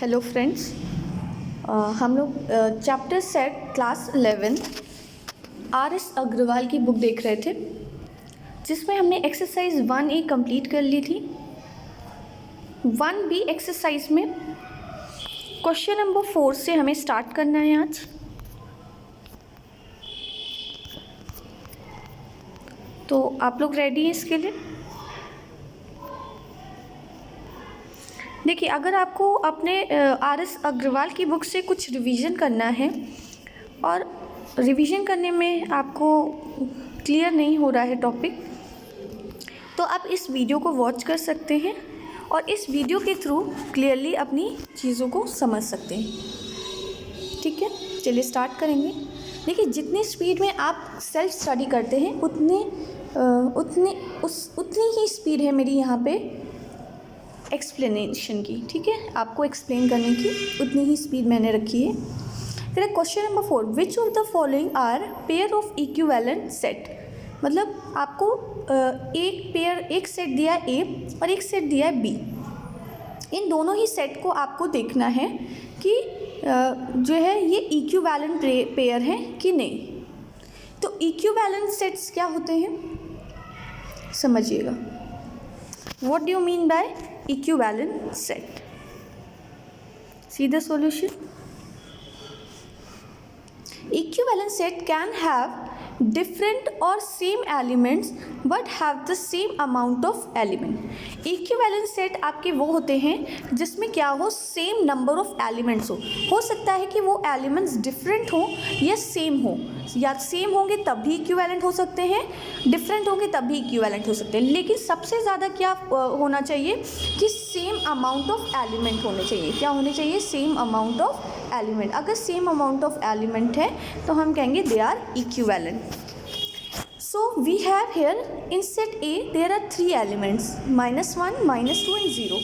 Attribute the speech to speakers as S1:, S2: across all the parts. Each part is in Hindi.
S1: हेलो फ्रेंड्स, हम लोग chapter set class 11 R S. Agarwal की बुक देख रहे थे, जिसमें हमने एक्सरसाइज 1A कंप्लीट कर ली थी। 1B एक्सरसाइज में क्वेश्चन नंबर 4 से हमें स्टार्ट करना है आज। तो आप लोग रेडी हैं इसके लिए? देखिए, अगर आपको अपने आर.एस. अग्रवाल की बुक से कुछ रिवीजन करना है और रिवीजन करने में आपको क्लियर नहीं हो रहा है टॉपिक, तो आप इस वीडियो को वॉच कर सकते हैं और इस वीडियो के थ्रू क्लियरली अपनी चीज़ों को समझ सकते हैं। ठीक है, चलिए स्टार्ट करेंगे। देखिए, जितनी स्पीड में आप सेल्फ स्टडी करते हैं उतनी ही स्पीड है मेरी यहाँ पे एक्सप्लेनेशन की। ठीक है, आपको एक्सप्लेन करने की उतनी ही स्पीड मैंने रखी है। फिर question number 4, which of the following are pair of equivalent set. मतलब आपको एक सेट दिया है ए और एक सेट दिया है बी। इन दोनों ही सेट को आपको देखना है कि जो है ये इक्विवेलेंट पेयर है कि नहीं। तो इक्विवेलेंट सेट्स क्या होते हैं समझिएगा। What do you mean by equivalent set? See the solution. Equivalent set can have different or same elements but have the same amount of element. Equivalent set आपके वो होते हैं जिसमें क्या हो, सेम नंबर ऑफ एलिमेंट्स हो सकता है कि वो एलिमेंट्स डिफरेंट हो या सेम हो, या सेम होंगे तब भी इक्विवेलेंट हो सकते हैं, डिफरेंट होंगे तब भी इक्विवेलेंट हो सकते हैं। लेकिन सबसे ज़्यादा क्या होना चाहिए कि सेम अमाउंट ऑफ एलिमेंट होने चाहिए। क्या होने चाहिए? Same amount of element. अगर सेम अमाउंट ऑफ एलिमेंट है तो हम कहेंगे they are equivalent. So we have here in set A there are 3 elements, -1, -2 and 0,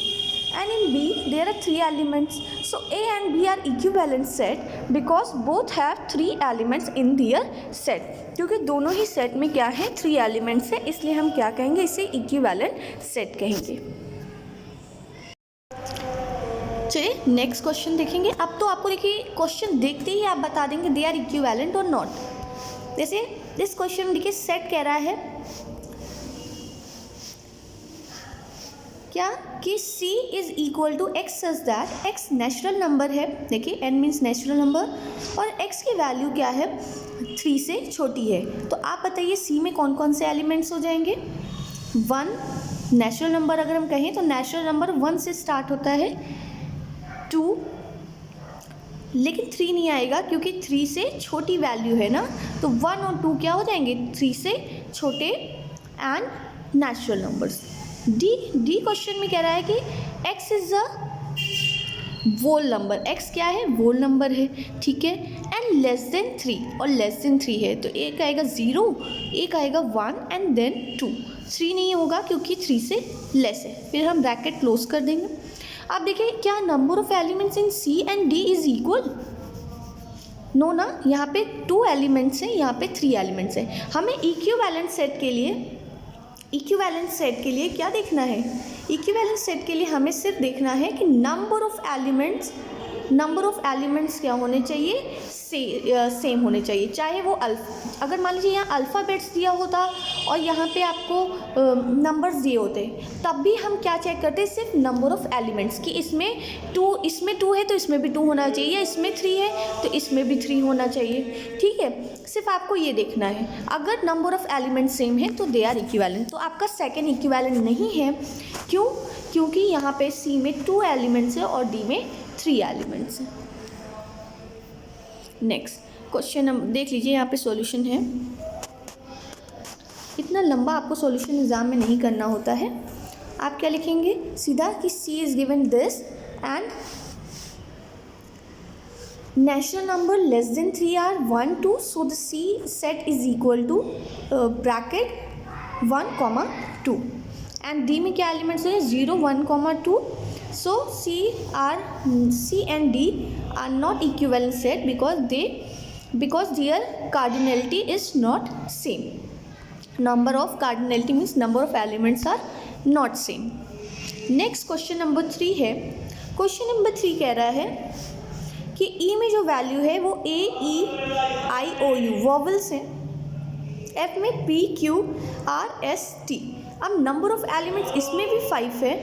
S1: and in B there are 3 elements. So A and B are equivalent set because both have 3 elements in their set. क्योंकि दोनों ही सेट में क्या है, 3 एलिमेंट्स है, इसलिए हम क्या कहेंगे, इसे इक्विवेलेंट सेट कहेंगे। चलिए नेक्स्ट क्वेश्चन देखेंगे। अब तो आपको देखिए क्वेश्चन देखते ही आप बता देंगे दे आर इक्विवेलेंट और नॉट। जैसे दिस क्वेश्चन देखिए, सेट कह रहा है क्या कि C is equal to X such that X natural number है। देखिए N मीन्स नेचुरल नंबर और X की वैल्यू क्या है, 3 से छोटी है। तो आप बताइए C में कौन कौन से एलिमेंट्स हो जाएंगे। 1 नेचुरल नंबर, अगर हम कहें तो नेचुरल नंबर 1 से स्टार्ट होता है। 2 लेकिन 3 नहीं आएगा क्योंकि 3 से छोटी वैल्यू है ना, तो 1 और 2 क्या हो जाएंगे, 3 से छोटे and natural numbers. D question में कह रहा है कि x is a whole number. x क्या है, वोल नंबर है। ठीक है, एंड लेस देन 3 और लेस देन 3 है, तो एक आएगा 0, एक आएगा 1 एंड देन 2। 3 नहीं होगा क्योंकि 3 से लेस है। फिर हम ब्रैकेट क्लोज कर देंगे। अब देखिए, क्या number of elements in C and D is equal? No ना, यहाँ पे 2 एलिमेंट्स हैं, यहाँ पे 3 एलिमेंट्स हैं। हमें इक्विवेलेंट सेट के लिए क्या देखना है, इक्विवेलेंट सेट के लिए हमें सिर्फ देखना है कि नंबर ऑफ एलिमेंट्स क्या होने चाहिए, सेम होने चाहिए। चाहे वो अगर मान लीजिए यहाँ अल्फ़ाबेट्स दिया होता और यहाँ पे आपको नंबर्स दिए होते, तब भी हम क्या चेक करते, सिर्फ नंबर ऑफ एलिमेंट्स की इसमें 2 है तो इसमें भी 2 होना चाहिए, या इसमें 3 है तो इसमें भी 3 होना चाहिए। ठीक है, सिर्फ आपको ये देखना है। अगर नंबर ऑफ एलिमेंट्स सेम है तो दे आर इक्विवेलेंट। तो आपका सेकेंड इक्विवेलेंट नहीं है। क्यों? क्योंकि यहाँ पे C में 2 एलिमेंट्स है और D में 3 एलिमेंट्स हैं। नेक्स्ट क्वेश्चन देख लीजिए, यहाँ पे सॉल्यूशन है। इतना लंबा आपको सॉल्यूशन एग्जाम में नहीं करना होता है। आप क्या लिखेंगे सीधा कि C is given this and natural number less than 3 are 1, 2, so the C set is equal to bracket 1, 2 and D में क्या एलिमेंट्स है, 0, 1, 2। So C and D are not equivalent set because their cardinality is not same. Number of cardinality means number of elements are not same. Next question number 3 है क्वेश्चन नंबर 3 कह रहा है कि ई में जो वैल्यू है वो ए ई आई ओ यू वॉवल्स हैं, एफ में P Q R S T. अब नंबर ऑफ एलिमेंट्स इसमें भी 5 है,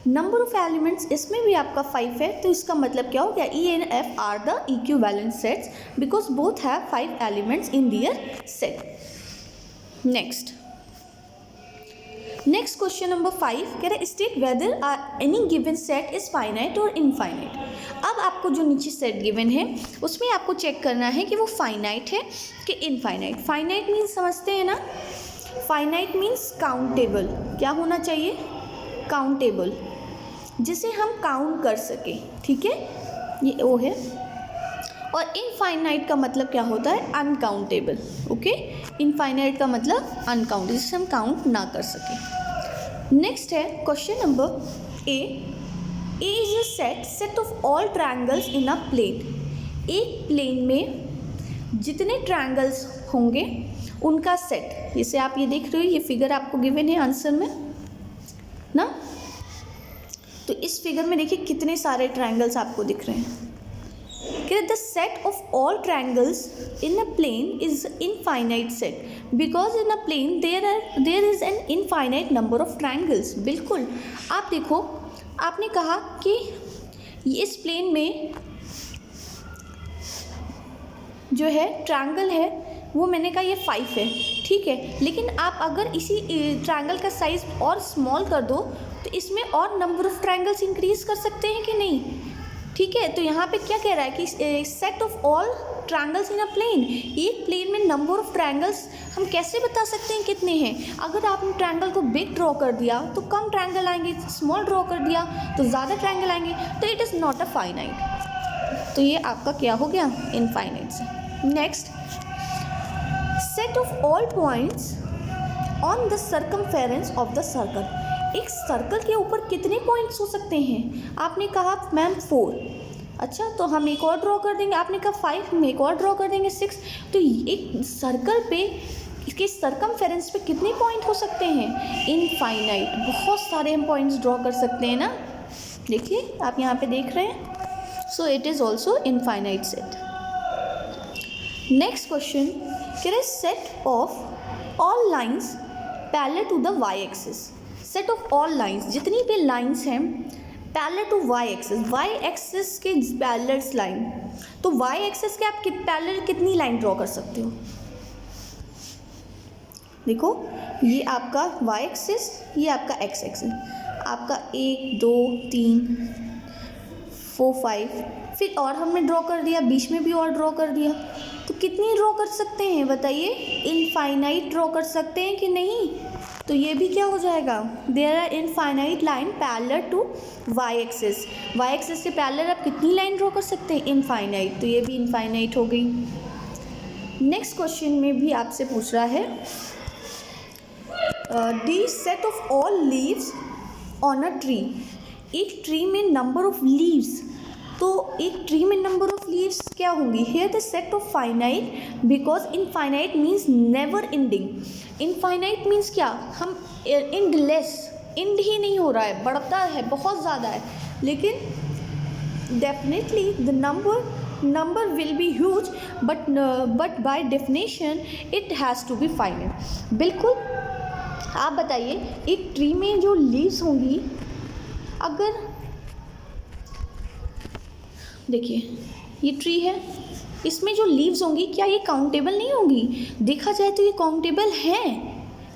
S1: नंबर ऑफ एलिमेंट्स इसमें भी आपका 5 है, तो इसका मतलब क्या हो गया, E and F are the equivalent sets because both have 5 elements in their set. Next question number 5 कह रहे state whether any given set is finite और इनफाइनाइट। अब आपको जो नीचे सेट गिवन है उसमें आपको चेक करना है कि वो फाइनाइट है कि इनफाइनाइट। फाइनाइट मीन्स समझते हैं ना, फाइनाइट मीन्स काउंटेबल, क्या होना चाहिए, काउंटेबल, जिसे हम काउंट कर सकें, ठीक है, ये ओ है। और इनफाइनाइट का मतलब क्या होता है, अनकाउंटेबल, ओके। इनफाइनाइट का मतलब अनकाउंटेबल, जिसे हम काउंट ना कर सकें। नेक्स्ट है question number A is a set of all triangles in a plane. एक प्लेन में जितने ट्रायंगल्स होंगे उनका सेट, जैसे आप ये देख रहे हो, ये फिगर आपको गिवन है आंसर में ना, तो इस फिगर में देखिए कितने सारे ट्रायंगल्स आपको दिख रहे हैं। The set of all triangles in a plane is infinite set because in a plane there is an infinite number of triangles. बिल्कुल, आप देखो, आपने कहा कि इस प्लेन में जो है ट्रायंगल है वो मैंने कहा ये 5 है, ठीक है, लेकिन आप अगर इसी ट्रायंगल का साइज और स्मॉल कर दो तो इसमें और नंबर ऑफ ट्रायंगल्स इंक्रीज कर सकते हैं कि नहीं, ठीक है। तो यहाँ पे क्या कह रहा है कि set of all triangles in a plane, एक प्लेन में नंबर ऑफ ट्रायंगल्स हम कैसे बता सकते हैं कितने हैं। अगर आपने ट्रायंगल को बिग ड्रॉ कर दिया तो कम ट्रायंगल आएंगे, स्मॉल ड्रॉ कर दिया तो ज़्यादा ट्रायंगल आएंगे, तो it is not a finite. तो ये आपका क्या हो गया, इनफाइनाइट से। Next, set of all points on the circumference of the circle. एक सर्कल के ऊपर कितने पॉइंट्स हो सकते हैं, आपने कहा मैम 4, अच्छा तो हम एक और ड्रॉ कर देंगे, आपने कहा 5, हम एक और ड्रॉ कर देंगे 6। तो एक सर्कल पे इसके सर्कमफेरेंस पे कितने पॉइंट हो सकते हैं, इनफाइनाइट, बहुत सारे हम पॉइंट्स ड्रॉ कर सकते हैं ना, देखिए आप यहाँ पे देख रहे हैं। So it is also infinite set. Next question कह रहे set of all lines parallel to the Y axis. Set of all lines, जितनी भी लाइन्स हैं पैरेलल टू वाई एक्सिस के पैरेलल लाइन, तो वाई एक्सिस के आप पैरेलल कितनी लाइन ड्रॉ कर सकते हो, देखो ये आपका वाई एक्सिस, ये आपका एक्स एक्सिस, आपका 1 2 3 4 5, फिर और हमने ड्रॉ कर दिया, बीच में भी और ड्रॉ कर दिया, तो कितनी ड्रॉ कर सकते हैं बताइए, इनफाइनाइट ड्रॉ कर सकते हैं कि नहीं। तो ये भी क्या हो जाएगा, there are infinite line parallel to Y axis. Y axis से पैरेलल आप कितनी लाइन ड्रॉ कर सकते हैं, इनफाइनाइट, तो ये भी इनफाइनाइट हो गई। नेक्स्ट क्वेश्चन में भी आपसे पूछ रहा है the set of all leaves on a tree. एक ट्री में नंबर ऑफ लीव्स, तो एक ट्री में नंबर ऑफ लीव्स क्या होंगी, here the set of finite because infinite means never ending. Infinite means क्या, हम एंडलेस, एंड ही नहीं हो रहा है, बढ़ता है, बहुत ज़्यादा है, लेकिन definitely the number will be huge but by definition it has to be finite. बिल्कुल, आप बताइए एक ट्री में जो लीव्स होंगी, अगर देखिए ये ट्री है, इसमें जो लीव्स होंगी क्या ये काउंटेबल नहीं होंगी, देखा जाए तो ये काउंटेबल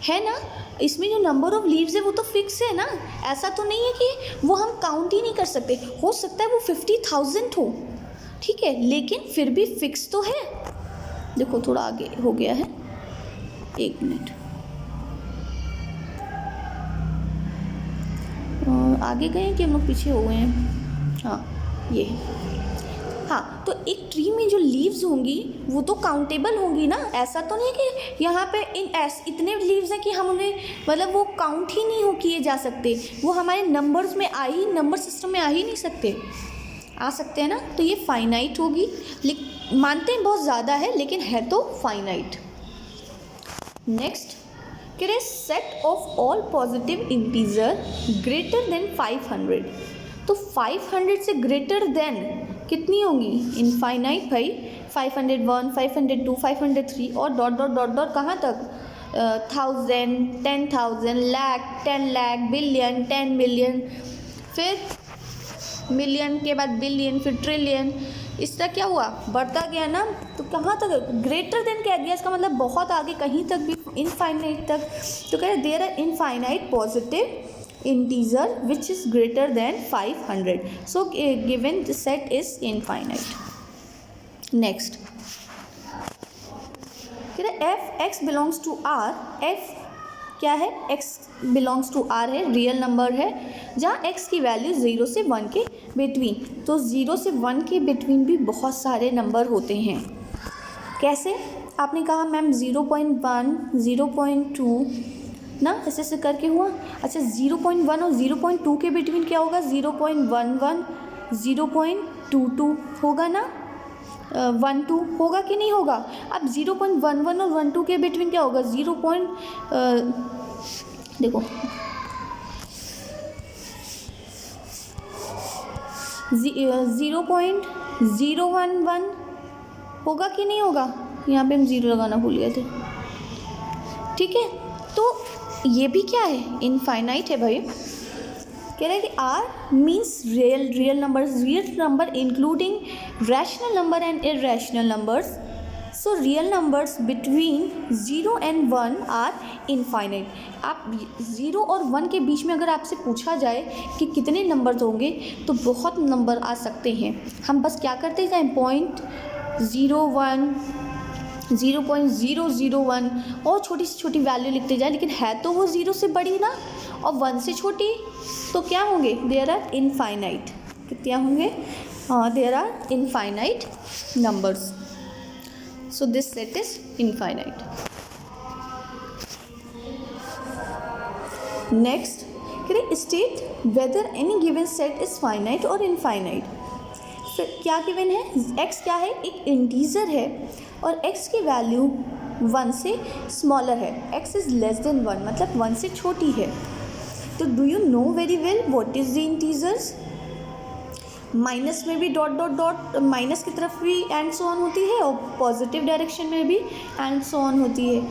S1: है ना, इसमें जो नंबर ऑफ लीव्स है वो तो फिक्स है ना, ऐसा तो नहीं है कि वो हम काउंट ही नहीं कर सकते, हो सकता है वो 50,000 हो, ठीक है, लेकिन फिर भी फिक्स तो है। देखो थोड़ा आगे हो गया है, 1 मिनट आगे गए कि हम लोग पीछे हो गए हैं, हाँ ये, हाँ तो एक ट्री में जो लीव्स होंगी वो तो काउंटेबल होंगी ना, ऐसा तो नहीं कि यहाँ पे इतने लीव्स हैं कि हम उन्हें मतलब वो काउंट ही नहीं हो किए जा सकते, वो हमारे नंबर्स में नंबर सिस्टम में आ ही नहीं सकते, आ सकते हैं ना, तो ये फाइनाइट होगी, मानते हैं बहुत ज़्यादा है लेकिन है तो फाइनाइट। नेक्स्ट कह रहे set of all positive integer greater than 500। तो तो 500 से ग्रेटर देन कितनी होंगी? इनफाइनाइट भाई, 501, 502, 503 और डॉट डॉट डॉट डॉट कहाँ तक? 1000, 10,000, लाख, 10 लाख, बिलियन, 10 मिलियन, फिर मिलियन के बाद बिलियन, फिर ट्रिलियन, इस तरह क्या हुआ? बढ़ता गया ना। तो कहाँ तक? ग्रेटर देन कह दिया, इसका मतलब बहुत आगे, कहीं तक भी, इनफाइनाइट तक। तो कह रहे there are infinite positive integer which is greater than 500, so given the set is infinite. Next कह रहे F X belongs to R, F क्या है? x बिलोंग्स टू r है, रियल नंबर है, जहाँ x की वैल्यू 0 से 1 के बिटवीन। तो 0 से 1 के बिटवीन भी बहुत सारे नंबर होते हैं। कैसे? आपने कहा मैम 0.1, 0.2 ना, ऐसे ऐसे करके हुआ। अच्छा 0.1 और 0.2 के बिटवीन क्या होगा? 0.11, 0.22 होगा ना, 12 होगा कि नहीं होगा? अब 0.11 और 12 के बिटवीन क्या होगा? देखो 0.011 होगा कि नहीं होगा? यहाँ पे हम 0 लगाना भूल गए थे। ठीक है, तो ये भी क्या है? इनफाइनाइट है भाई। कह रहे हैं कि R means real number including rational number and irrational numbers. So real numbers between 0 and 1 are infinite. आप 0 और 1 के बीच में अगर आपसे पूछा जाए कि कितने नंबर होंगे तो बहुत नंबर आ सकते हैं। हम बस क्या करते जाएं? 0.01, 0.001 और छोटी से छोटी वैल्यू लिखते जाए, लेकिन है तो वो 0 से बड़ी ना और 1 से छोटी, तो क्या होंगे? There are infinite. कितने होंगे? There are infinite numbers. So this set is infinite. Next कह रहे state whether any given set is finite और इनफाइनाइट। फिर क्या गिवन है? x क्या है? एक इंटीजर है और x की वैल्यू 1 से स्मॉलर है। x इज़ लेस देन 1 मतलब 1 से छोटी है। तो do you know very well what is the integers? Minus में भी डॉट डॉट डॉट, माइनस की तरफ भी एंड सो ऑन होती है और पॉजिटिव डायरेक्शन में भी एंड सो ऑन होती है।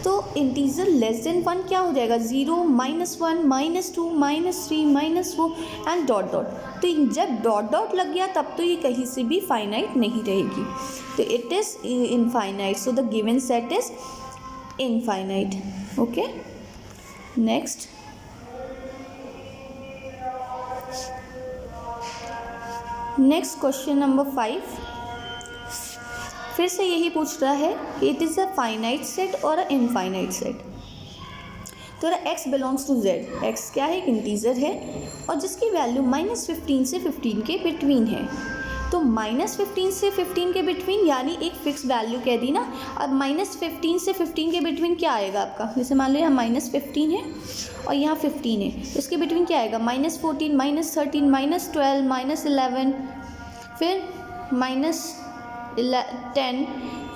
S1: तो इंटीजर लेस देन 1 क्या हो जाएगा? 0, -1, -2, -3, -4 एंड डॉट डॉट। तो जब डॉट डॉट लग गया तब तो ये कहीं से भी फाइनाइट नहीं रहेगी, तो it is infinite. So the given set is infinite. Okay, next question number 5 फिर से यही पूछ रहा है कि it is a finite set और अ इनफाइनाइट सेट। तो x belongs to z, x क्या है? एक इंटीजर है और जिसकी वैल्यू -15 से 15 के बिटवीन है। तो -15 से 15 के बिटवीन यानी एक फिक्स वैल्यू कह दी ना। अब -15 से 15 के बिटवीन क्या आएगा आपका? जैसे मान लो यहाँ -15 है और यहाँ 15 है, तो इसके बिटवीन क्या आएगा? -14, -13, -12, -11, फिर -10,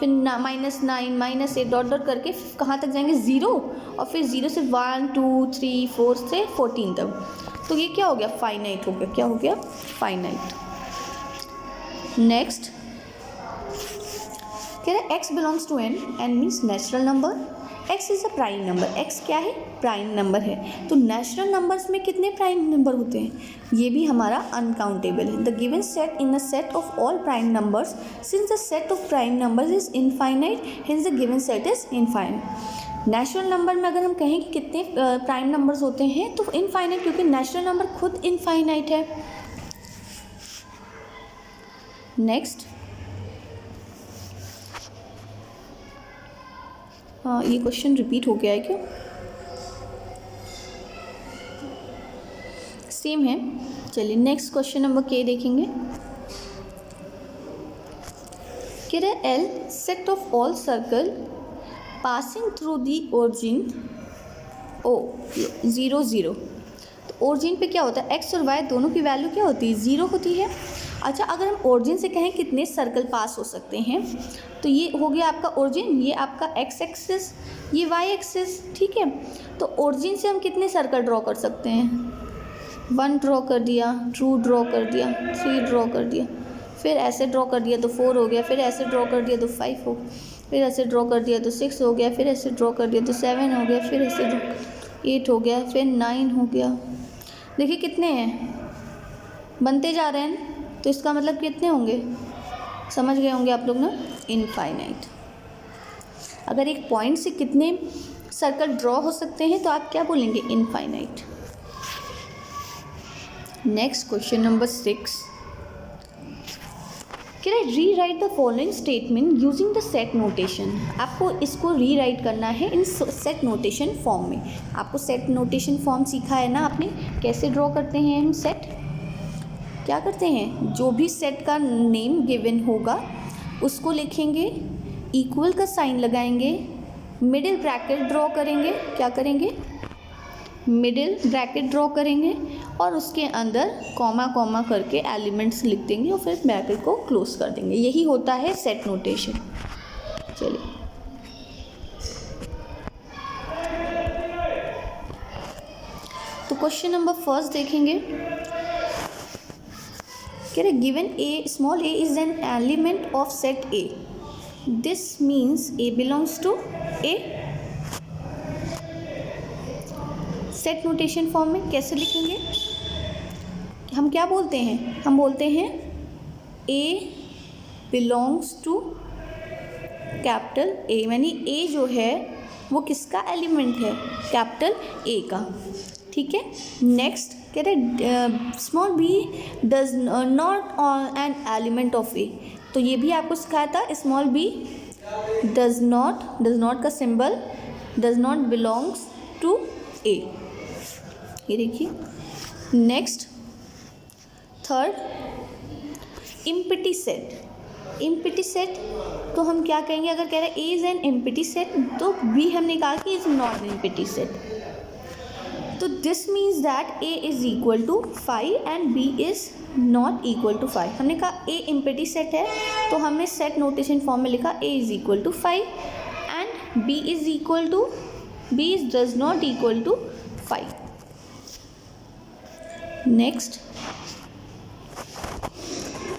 S1: फिर -9, -8 डॉट डॉट करके कहाँ तक जाएंगे? 0, और फिर 0 से 1, 2, 3, 4 से 14 तक। तो ये क्या हो गया? फाइनाइट हो गया। क्या हो गया? फाइनाइट। नेक्स्ट कह रहे x belongs to n, n means natural number, x is a prime number. x क्या है? प्राइम नंबर है। तो नेचुरल नंबर्स में कितने प्राइम नंबर होते हैं? ये भी हमारा अनकाउंटेबल है। The given set in the set of all prime numbers since the set of prime numbers is infinite hints the given set is infinite. Natural number में अगर हम कहें कि कितने प्राइम नंबर्स होते हैं तो इनफाइनाइट, क्योंकि नेचुरल नंबर खुद इनफाइनाइट है। नेक्स्ट ये क्वेश्चन रिपीट हो गया है क्या? सेम है। चलिए नेक्स्ट क्वेश्चन नंबर के देखेंगे। कह रहे L set of all circle passing through the origin O 0, 0। तो ओरिजिन पे क्या होता है? एक्स और वाई दोनों की वैल्यू क्या होती है? 0 होती है। अच्छा, अगर हम ओरिजिन से कहें कितने सर्कल पास हो सकते हैं, तो ये हो गया आपका ओरिजिन, ये आपका एक्स एक्सिस, ये वाई एक्सिस। ठीक है, तो ओरिजिन से हम कितने सर्कल ड्रॉ कर सकते हैं? 1 ड्रॉ कर दिया, 2 ड्रॉ कर दिया, 3 ड्रॉ कर दिया, फिर ऐसे ड्रॉ कर दिया तो 4 हो गया, फिर ऐसे ड्रॉ कर दिया तो 5 हो, फिर ऐसे ड्रॉ कर दिया तो 6 हो गया, फिर ऐसे ड्रॉ कर दिया तो 7 हो गया, फिर ऐसे 8 हो गया, फिर 9 हो गया। देखिए कितने हैं, बनते जा रहे हैं, तो इसका मतलब कितने होंगे, समझ गए होंगे आप लोग ना, इनफाइनाइट। अगर एक पॉइंट से कितने सर्कल ड्रॉ हो सकते हैं तो आप क्या बोलेंगे, infinite. Next question number 6, can I rewrite the following statement using the set notation. आपको इसको री राइट करना है इन सेट नोटेशन फॉर्म में। आपको सेट नोटेशन फॉर्म सीखा है ना आपने, कैसे ड्रॉ करते हैं हम सेट, क्या करते हैं, जो भी सेट का नेम गिवन होगा उसको लिखेंगे, इक्वल का साइन लगाएंगे, मिडिल ब्रैकेट ड्रॉ करेंगे, क्या करेंगे, मिडिल ब्रैकेट ड्रॉ करेंगे और उसके अंदर कॉमा कॉमा करके एलिमेंट्स लिख देंगे और फिर ब्रैकेट को क्लोज कर देंगे। यही होता है सेट नोटेशन। चलिए तो क्वेश्चन नंबर फर्स्ट देखेंगे, given A small a is an element of set A. This means A belongs to A. Set notation form में कैसे लिखेंगे, हम क्या बोलते हैं, हम बोलते हैं A belongs to capital A, यानी A जो है वो किसका एलिमेंट है, कैपिटल A का, ठीक है। नेक्स्ट कह रहे small b does not an element of A, तो ये भी आपको सिखाया था, स्मॉल b डज नॉट का symbol does not belongs to A, ये देखिए। Next third empty set, empty set तो हम क्या कहेंगे, अगर कह रहे A is an empty set तो B हमने कहा कि is not an empty set, तो this means that A is equal to 5 and B is not equal to 5। हमने कहा A इम्पिटी सेट है तो हमने सेट नोटेशन फॉर्म में लिखा A is equal to 5 and B is equal to B is does not equal to 5। Next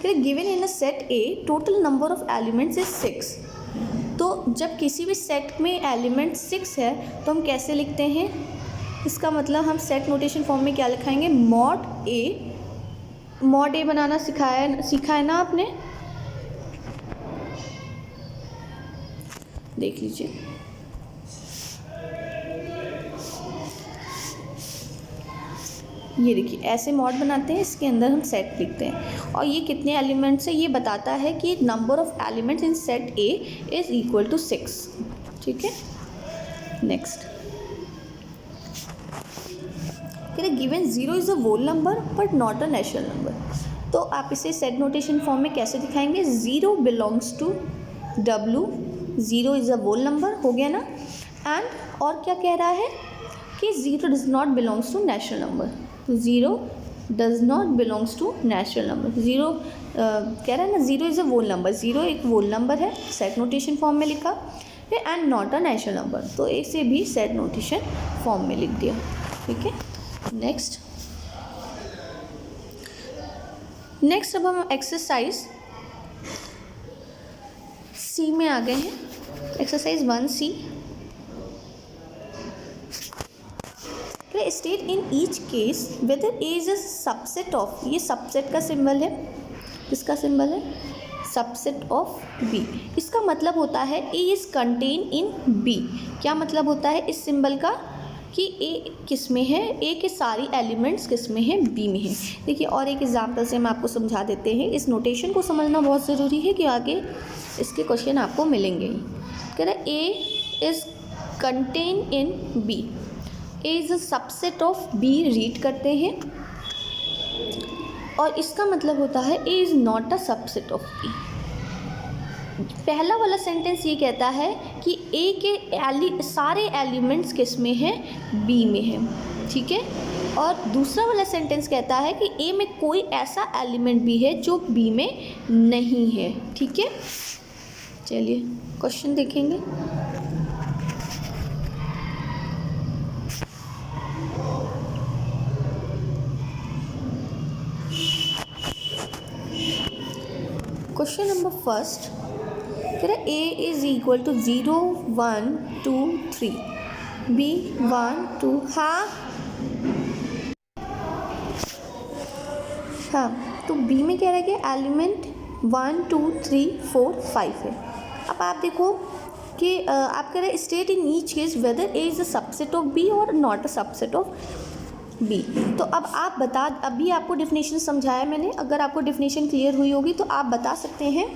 S1: given in a set A total number of elements is 6, तो जब किसी भी सेट में एलिमेंट 6 है तो हम कैसे लिखते हैं, इसका मतलब हम सेट नोटेशन फॉर्म में क्या लिखाएंगे, मॉड ए बनाना सीखा है ना आपने, देख लीजिए। ये देखिए ऐसे मॉड बनाते हैं, इसके अंदर हम सेट लिखते हैं और ये कितने एलिमेंट्स है ये बताता है कि number of elements in set A is equal to 6, ठीक है। Next given 0 is a whole number but not a natural number, तो आप इसे सेट नोटेशन फॉर्म में कैसे दिखाएंगे, 0 belongs to W, 0 is a whole number हो गया ना, एंड और क्या कह रहा है कि 0 does not belongs to natural number, 0 does not belongs to natural number, 0 कह रहा है ना 0 इज़ अ होल नंबर, 0 एक होल नंबर है, सेट नोटेशन फॉर्म में लिखा, फिर and not a natural number, तो इसे भी सेट नोटेशन फॉर्म में लिख दिया, ठीक है। नेक्स्ट अब हम एक्सरसाइज सी में आ गए हैं, exercise 1C। State in each case weather A is a subset of, ये सबसेट का सिंबल है, किसका सिंबल है, सबसेट ऑफ B, इसका मतलब होता है A is contain in B, क्या मतलब होता है इस सिंबल का कि A किस में है, A के सारी एलिमेंट्स किस में हैं, B में हैं। देखिए और एक एग्जांपल से हम आपको समझा देते हैं, इस नोटेशन को समझना बहुत ज़रूरी है कि आगे इसके क्वेश्चन आपको मिलेंगे। कह रहे A is contain in B, A is a subset of B read करते हैं और इसका मतलब होता है A is not a subset of B। पहला वाला सेंटेंस ये कहता है कि A के सारे एलिमेंट्स किस में हैं, B में हैं, ठीक है, और दूसरा वाला सेंटेंस कहता है कि A में कोई ऐसा एलिमेंट भी है जो B में नहीं है, ठीक है। चलिए क्वेश्चन देखेंगे। क्वेश्चन नंबर फर्स्ट कह रहा ए इज इक्वल टू 0 1 2 3, बी 1 2, हाँ तो बी में कह रहा है कि एलिमेंट 1 2 3 4 5 है। अब आप देखो कि आप कह रहे हैं state in each case whether A is a subset of B और not a subset of B. तो अब आप बता, अभी आपको डेफिनेशन समझाया मैंने, अगर आपको डेफिनेशन क्लियर हुई होगी तो आप बता सकते हैं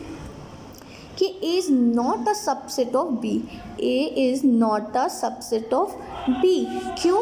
S1: कि A is not a subset of B, A is not a subset of B. क्यों?